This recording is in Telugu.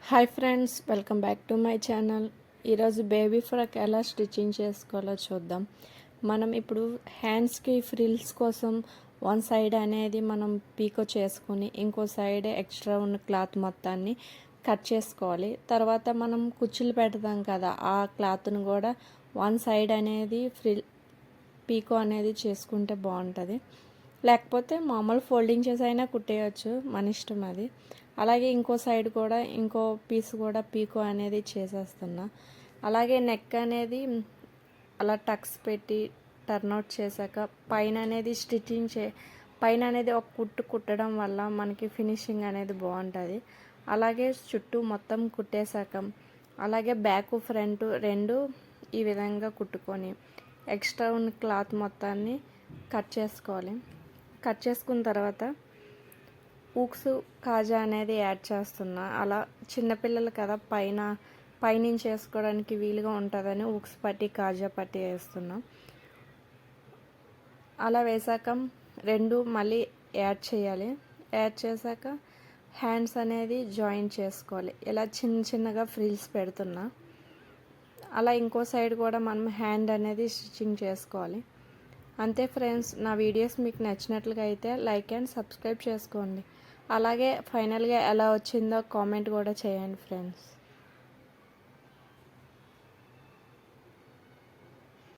Hi friends, welcome back to my channel. ఈరోజు బేబీ ఫ్రాక్ ఎలా స్టిచ్చింగ్ చేసుకోవాలో చూద్దాం. మనం ఇప్పుడు హ్యాండ్స్కి ఫ్రిల్స్ కోసం వన్ సైడ్ అనేది మనం పీకో చేసుకొని ఇంకో సైడ్ ఎక్స్ట్రా ఉన్న క్లాత్ మొత్తాన్ని కట్ చేసుకోవాలి. తర్వాత మనం కుచ్చులు పెడతాం కదా, ఆ క్లాత్ను కూడా వన్ సైడ్ అనేది పీకో అనేది చేసుకుంటే బాగుంటుంది. లేకపోతే మామూలు ఫోల్డింగ్ చేసి అయినా కుట్టేయచ్చు, మన ఇష్టం అది. అలాగే ఇంకో సైడ్ కూడా ఇంకో పీస్ కూడా పీకో అనేది చేసేస్తున్నా. అలాగే నెక్ అనేది అలా టక్స్ పెట్టి టర్న్అవుట్ చేశాక పైన అనేది పైన అనేది ఒక కుట్టడం వల్ల మనకి ఫినిషింగ్ అనేది బాగుంటుంది. అలాగే చుట్టూ మొత్తం కుట్టేశాక అలాగే బ్యాక్ ఫ్రంట్ రెండు ఈ విధంగా కుట్టుకొని ఎక్స్ట్రా ఉన్న క్లాత్ మొత్తాన్ని కట్ చేసుకోవాలి. కట్ చేసుకున్న తర్వాత ఊక్స్ కాజా అనేది యాడ్ చేస్తున్నా. అలా చిన్నపిల్లలు కదా, పైనుంచి వేసుకోవడానికి వీలుగా ఉంటుందని ఊక్స్ పట్టి కాజా పట్టి వేస్తున్నా. అలా వేసాక రెండు మళ్ళీ యాడ్ చేయాలి. యాడ్ చేశాక హ్యాండ్స్ అనేది జాయిన్ చేసుకోవాలి. ఇలా చిన్నగా ఫ్రిల్స్ పెడుతున్నా. అలా ఇంకో సైడ్ కూడా మనం హ్యాండ్ అనేది స్టిచ్చింగ్ చేసుకోవాలి. అంతే ఫ్రెండ్స్, నా వీడియోస్ మీకు నచ్చినట్లుగా అయితే లైక్ అండ్ సబ్స్క్రైబ్ చేసుకోండి. అలాగే ఫైనల్గా ఎలా వచ్చిందో కామెంట్ కూడా చేయండి ఫ్రెండ్స్.